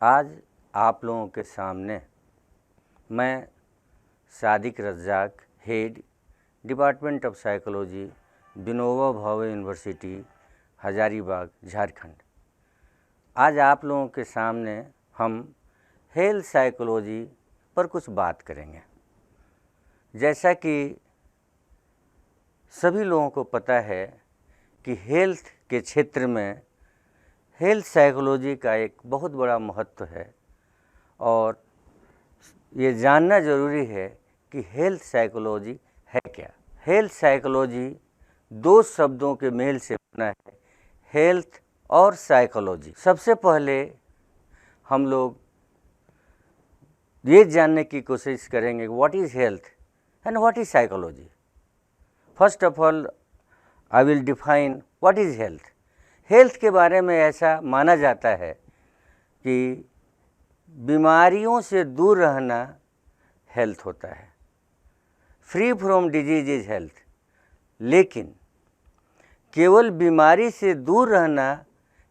आज आप लोगों के सामने मैं Sadiq Razak, head department of psychology, Vinoba Bhave university, Hazaribagh, Jharkhand. आज आप लोगों के सामने हम हेल्थ साइकोलॉजी पर कुछ बात करेंगे। जैसा कि सभी लोगों को पता है कि हेल्थ के क्षेत्र में हेल्थ साइकोलॉजी का एक बहुत बड़ा महत्व है और ये जानना ज़रूरी है कि हेल्थ साइकोलॉजी है क्या। हेल्थ साइकोलॉजी दो शब्दों के मेल से बना है, हेल्थ और साइकोलॉजी। सबसे पहले हम लोग ये जानने की कोशिश करेंगे what is health and what is psychology. First of all I will define what is health. Health के बारे में ऐसा माना जाता है कि बीमारियों से दूर रहना हेल्थ होता है, free from disease is health. लेकिन केवल बीमारी से दूर रहना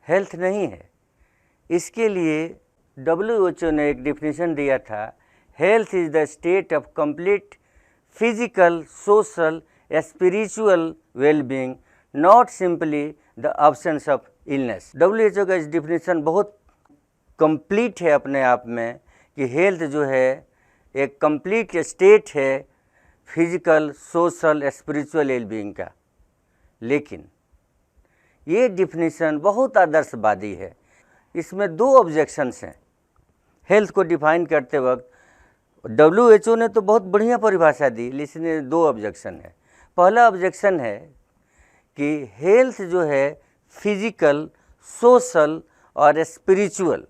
हेल्थ नहीं है। इसके लिए WHO ने एक डिफिनीशन दिया था, health is the state of complete physical, social, spiritual wellbeing, not simply the absence of illness. WHO का इस डिफिनीशन बहुत कंप्लीट है अपने आप में कि हेल्थ जो है एक कंप्लीट स्टेट है फिजिकल, सोशल, स्पिरिचुअल वेलबींग का। लेकिन ये डिफिनीशन बहुत आदर्शवादी है। इसमें दो ऑब्जेक्शंस हैं। हेल्थ को डिफाइन करते वक्त WHO ने तो बहुत बढ़िया परिभाषा दी, लेकिन इसमें दो ऑब्जेक्शन है। पहला ऑब्जेक्शन है कि हेल्थ जो है फिजिकल, सोशल और स्पिरिचुअल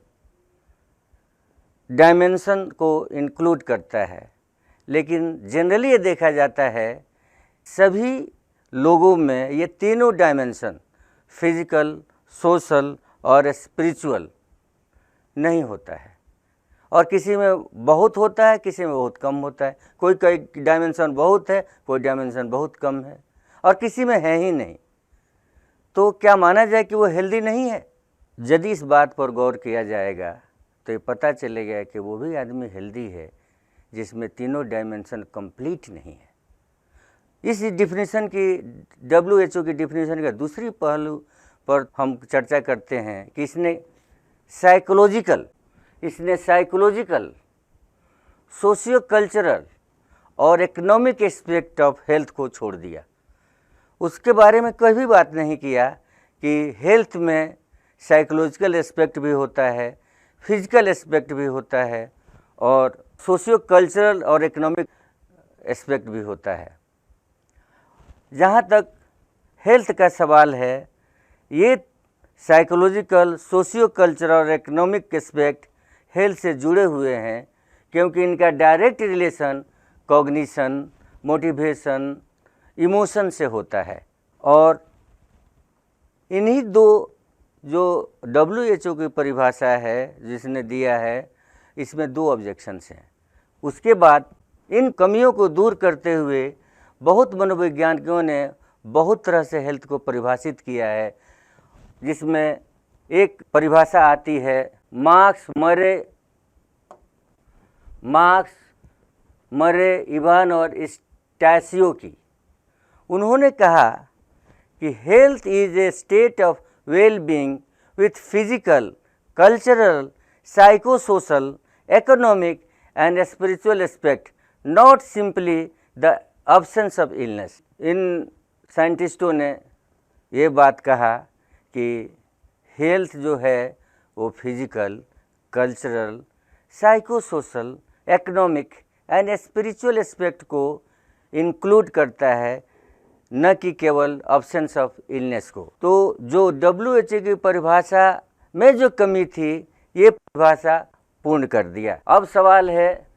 डायमेंशन को इंक्लूड करता है। लेकिन जनरली ये देखा जाता है सभी लोगों में ये तीनों डायमेंशन फिजिकल, सोशल और स्पिरिचुअल नहीं होता है, और किसी में बहुत होता है, किसी में बहुत कम होता है। कोई डायमेंशन बहुत है, कोई डायमेंशन बहुत कम है, और किसी में है ही नहीं। तो क्या माना जाए कि वो हेल्दी नहीं है? यदि इस बात पर गौर किया जाएगा तो ये पता चलेगा कि वो भी आदमी हेल्दी है जिसमें तीनों डायमेंशन कंप्लीट नहीं है। इस डिफिनीशन की, WHO की डिफिनीशन का दूसरी पहलू पर हम चर्चा करते हैं कि इसने साइकोलॉजिकल, सोशियो कल्चरल और इकोनॉमिक एस्पेक्ट ऑफ हेल्थ को छोड़ दिया। उसके बारे में कोई भी बात नहीं किया कि हेल्थ में साइकोलॉजिकल एस्पेक्ट भी होता है, फिजिकल एस्पेक्ट भी होता है और सोशियो कल्चरल और इकोनॉमिक एस्पेक्ट भी होता है। जहाँ तक हेल्थ का सवाल है, ये साइकोलॉजिकल, सोशियो कल्चरल और इकोनॉमिक एस्पेक्ट हेल्थ से जुड़े हुए हैं, क्योंकि इनका direct relation cognition, motivation, emotion से होता है। और इन्हीं दो जो WHO की परिभाषा है जिसने दिया है, इसमें दो ऑब्जेक्शंस हैं। उसके बाद इन कमियों को दूर करते हुए बहुत मनोवैज्ञानिकों ने बहुत तरह से हेल्थ को परिभाषित किया है, जिसमें एक परिभाषा आती है मार्क्स मरे, इवान और स्टैसियो की। उन्होंने कहा कि health is a state of well being with physical, cultural, psychosocial, economic and spiritual aspect, not simply the absence of illness. इन साइंटिस्टों ने ये बात कहा कि हेल्थ जो है वो physical, cultural, psychosocial, economic and spiritual aspect को इंक्लूड करता है, न कि केवल एब्सेंस ऑफ इलनेस को। तो जो WHO की परिभाषा में जो कमी थी, ये परिभाषा पूर्ण कर दिया। अब सवाल है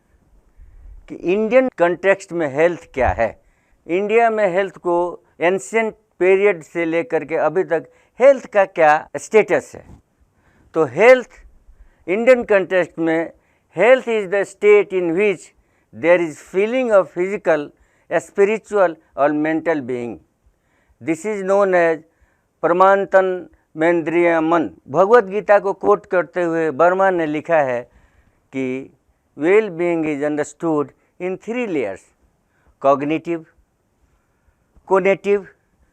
कि इंडियन कॉन्टेक्स्ट में हेल्थ क्या है। इंडिया में हेल्थ को एंशिएंट पीरियड से लेकर के अभी तक हेल्थ का क्या स्टेटस है। तो हेल्थ इंडियन कॉन्टेक्स्ट में health is the state in which there is feeling of physical, spiritual or mental being. This is known as Pramantan मेंद्रियमन। भगवत गीता को कोट करते हुए वर्मा ने लिखा है कि well being is understood in 3 layers, cognitive, conative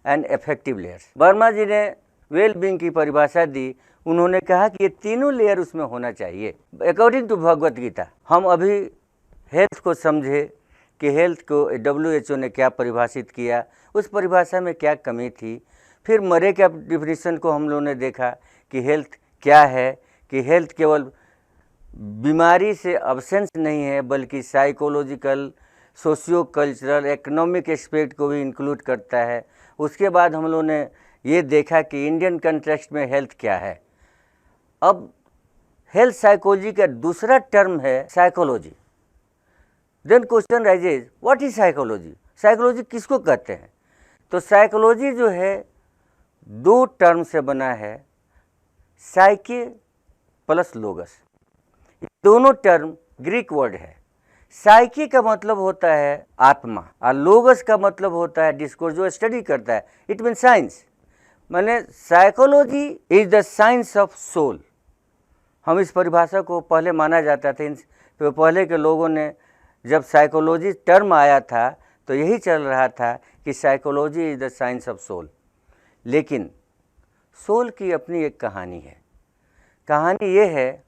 and affective layers. Verma ji ने well being की परिभाषा दी। उन्होंने कहा कि ये तीनों लेयर उसमें होना चाहिए अकॉर्डिंग टू भगवत गीता। हम अभी हेल्थ को समझे कि हेल्थ को WHO ने क्या परिभाषित किया, उस परिभाषा में क्या कमी थी। फिर मरे के डिफिनीशन को हम लोगों ने देखा कि हेल्थ क्या है, कि हेल्थ केवल बीमारी से अब्सेंस नहीं है बल्कि psychological, socio cultural, economic aspect को भी इंक्लूड करता है। उसके बाद हम लोगों ने ये देखा कि इंडियन कंटेक्स्ट में हेल्थ क्या है। अब हेल्थ साइकोलॉजी का दूसरा टर्म है psychology. Then question raises, what is psychology? Psychology किसको कहते हैं? तो साइकोलॉजी जो है 2 टर्म से बना है, साइके प्लस लोगस। दोनों टर्म ग्रीक वर्ड है। साइके का मतलब होता है आत्मा और लोगस का मतलब होता है डिस्कोर्स, जो स्टडी करता है। इट मीन साइंस, माने psychology is the science of soul. हम इस परिभाषा को पहले माना जाता था, तो पहले के लोगों ने जब साइकोलॉजी टर्म आया था तो यही चल रहा था कि psychology is the science of soul. लेकिन सोल की अपनी एक कहानी है। कहानी ये है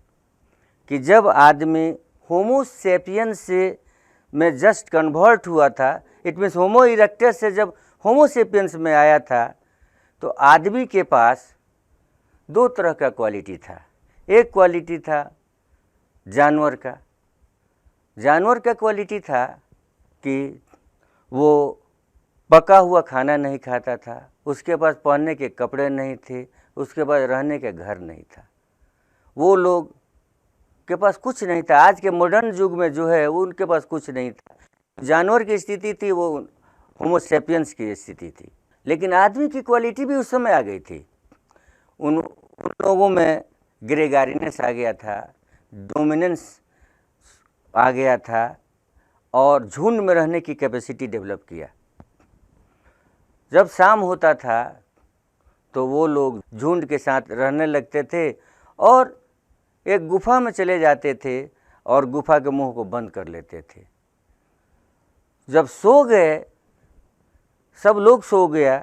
कि जब आदमी होमो सेपियंस से में जस्ट कन्वर्ट हुआ था, इट मीन्स होमो इरेक्टस से जब होमो सेपियंस में आया था, तो आदमी के पास 2 तरह का क्वालिटी था। एक क्वालिटी था जानवर का। जानवर का क्वालिटी था कि वो पका हुआ खाना नहीं खाता था, उसके पास पहनने के कपड़े नहीं थे, उसके पास रहने के घर नहीं था। वो लोग के पास कुछ नहीं था। आज के मॉडर्न युग में जो है वो उनके पास कुछ नहीं था। जानवर की स्थिति थी वो होमो सेपियंस की स्थिति थी। लेकिन आदमी की क्वालिटी भी उस समय आ गई थी। उन लोगों में ग्रेगारीनेस आ गया था, डोमिनेंस आ गया था और झुंड में रहने की कैपेसिटी डेवलप किया। जब शाम होता था तो वो लोग झुंड के साथ रहने लगते थे और एक गुफा में चले जाते थे और गुफा के मुंह को बंद कर लेते थे। जब सो गए, सब लोग सो गया,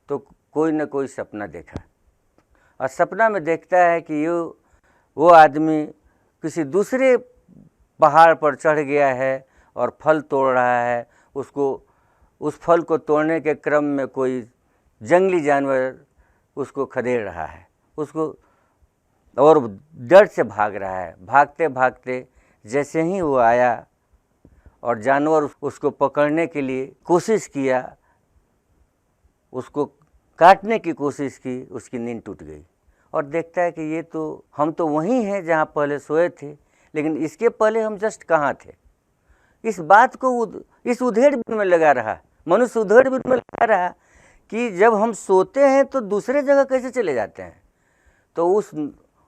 तो कोई न कोई सपना देखा और सपना में देखता है कि वो आदमी किसी दूसरे पहाड़ पर चढ़ गया है और फल तोड़ रहा है। उसको उस फल को तोड़ने के क्रम में कोई जंगली जानवर उसको खदेड़ रहा है, उसको और डर से भाग रहा है। भागते भागते जैसे ही वो आया और जानवर उसको पकड़ने के लिए कोशिश किया, उसको काटने की कोशिश की, उसकी नींद टूट गई और देखता है कि ये तो हम तो वहीं हैं जहाँ पहले सोए थे, लेकिन इसके पहले हम जस्ट कहाँ थे। इस बात को इस उधेड़-बुन में लगा रहा, मनुष्य उधेड़-बुन में लगा रहा कि जब हम सोते हैं तो दूसरे जगह कैसे चले जाते हैं। तो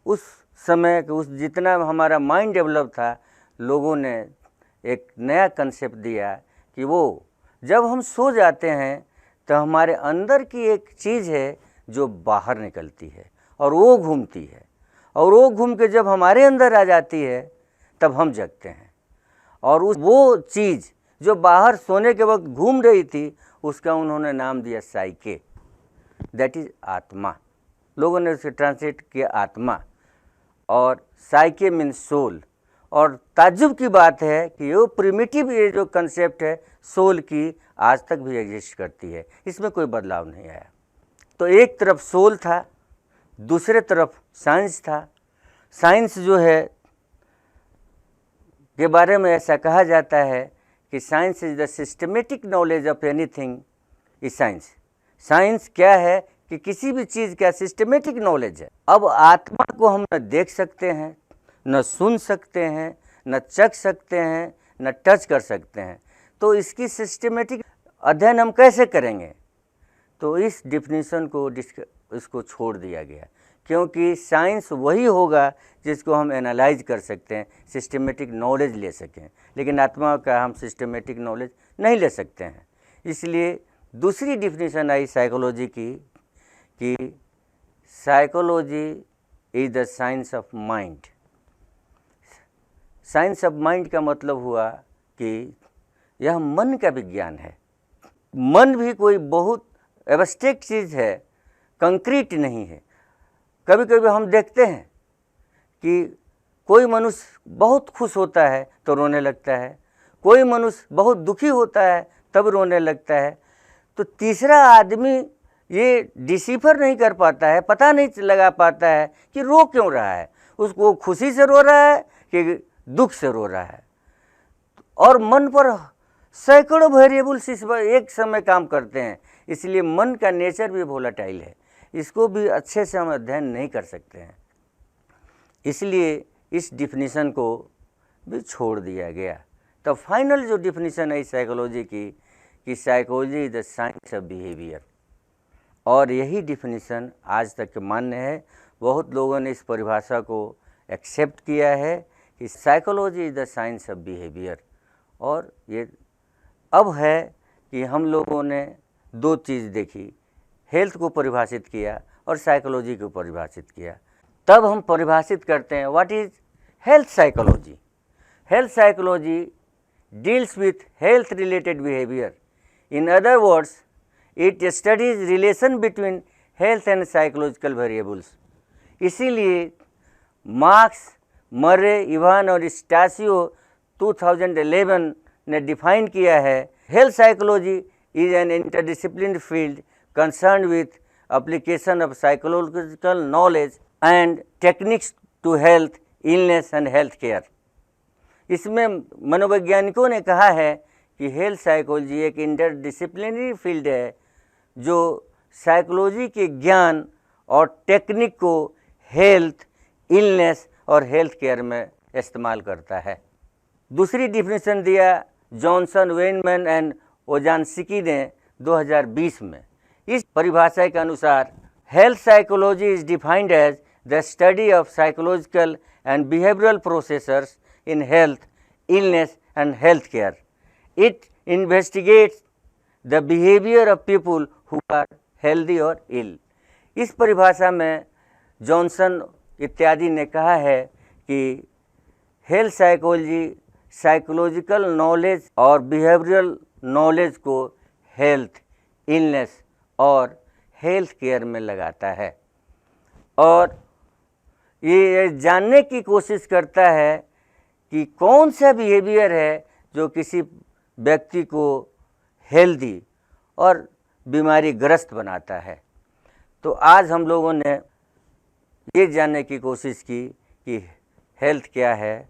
उस समय उस जितना हमारा माइंड डेवलप था, लोगों ने एक नया कंसेप्ट दिया कि वो जब हम सो जाते हैं तो हमारे अंदर की एक चीज़ है जो बाहर निकलती है और वो घूमती है, और वो घूम के जब हमारे अंदर आ जाती है तब हम जगते हैं। और वो चीज़ जो बाहर सोने के वक्त घूम रही थी, उसका उन्होंने नाम दिया साइके, दैट इज़ आत्मा। लोगों ने उसे ट्रांसलेट किया आत्मा, और साइके मीन सोल। और ताज्जुब की बात है कि वो प्रिमिटिव ये जो कंसेप्ट है सोल की, आज तक भी एग्जिस्ट करती है, इसमें कोई बदलाव नहीं आया। तो एक तरफ सोल था, दूसरे तरफ साइंस था। साइंस जो है के बारे में ऐसा कहा जाता है कि science is the systematic knowledge of anything is science. Science क्या है कि किसी भी चीज़ का सिस्टमेटिक नॉलेज है। अब आत्मा को हम न देख सकते हैं, न सुन सकते हैं, न चख सकते हैं, न टच कर सकते हैं, तो इसकी सिस्टमेटिक अध्ययन हम कैसे करेंगे? तो इस डिफिनीशन को इसको छोड़ दिया गया, क्योंकि साइंस वही होगा जिसको हम एनालाइज कर सकते हैं, सिस्टमेटिक नॉलेज ले सकें, लेकिन आत्मा का हम सिस्टमेटिक नॉलेज नहीं ले सकते हैं। इसलिए दूसरी डिफिनीशन आई साइकोलॉजी की कि psychology is the science of mind. Science of mind का मतलब हुआ कि यह मन का विज्ञान है। मन भी कोई बहुत एब्स्ट्रैक्ट चीज़ है, कंक्रीट नहीं है। कभी कभी हम देखते हैं कि कोई मनुष्य बहुत खुश होता है तो रोने लगता है, कोई मनुष्य बहुत दुखी होता है तब रोने लगता है। तो तीसरा आदमी ये डिसिफर नहीं कर पाता है, पता नहीं लगा पाता है कि रो क्यों रहा है, उसको खुशी से रो रहा है कि दुख से रो रहा है। और मन पर सैकड़ों वेरिएबल्स इस एक समय काम करते हैं, इसलिए मन का नेचर भी वोलेटाइल है। इसको भी अच्छे से हम अध्ययन नहीं कर सकते हैं, इसलिए इस डिफिनीशन को भी छोड़ दिया गया। तो फाइनल जो डिफिनीशन है साइकोलॉजी की कि psychology is the science of behaviour, और यही डिफिनीशन आज तक मान्य है। बहुत लोगों ने इस परिभाषा को एक्सेप्ट किया है कि psychology is the science of behaviour. और ये अब है कि हम लोगों ने दो चीज़ देखी, हेल्थ को परिभाषित किया और साइकोलॉजी को परिभाषित किया। तब हम परिभाषित करते हैं what is health psychology. Health psychology deals with health related behaviour. In other words, it studies relation between health and psychological variables. इसीलिए मार्क्स, मर्रे, इवान और स्टासियो 2011 ने डिफाइन किया है, health psychology is an interdisciplinary field concern with application of psychological knowledge and techniques to health, illness and health care। इसमें मनोवैज्ञानिकों ने कहा है कि हेल्थ साइकोलॉजी एक इंटरडिसिप्लिनरी फील्ड है जो साइकोलॉजी के ज्ञान और टेक्निक को हेल्थ, इलनेस और हेल्थ केयर में इस्तेमाल करता है। दूसरी डिफिनेशन दिया जॉनसन, वेनमैन एंड ओजानस्की ने 2020 में। इस परिभाषा के अनुसार health psychology is defined as the study of psychological and behavioural processors in health, illness and health care. It investigates the behaviour of people who are healthy और इल। इस परिभाषा में जॉनसन इत्यादि ने कहा है कि हेल्थ साइकोलॉजी साइकोलॉजिकल नॉलेज और बिहेवियरल नॉलेज को हेल्थ, इलनेस और हेल्थ केयर में लगाता है, और ये जानने की कोशिश करता है कि कौन सा बिहेवियर है जो किसी व्यक्ति को हेल्दी और बीमारी ग्रस्त बनाता है। तो आज हम लोगों ने ये जानने की कोशिश की कि हेल्थ क्या है,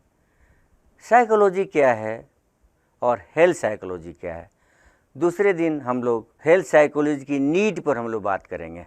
साइकोलॉजी क्या है और हेल्थ साइकोलॉजी क्या है। दूसरे दिन हम लोग हेल्थ साइकोलॉजी की नीड पर हम लोग बात करेंगे।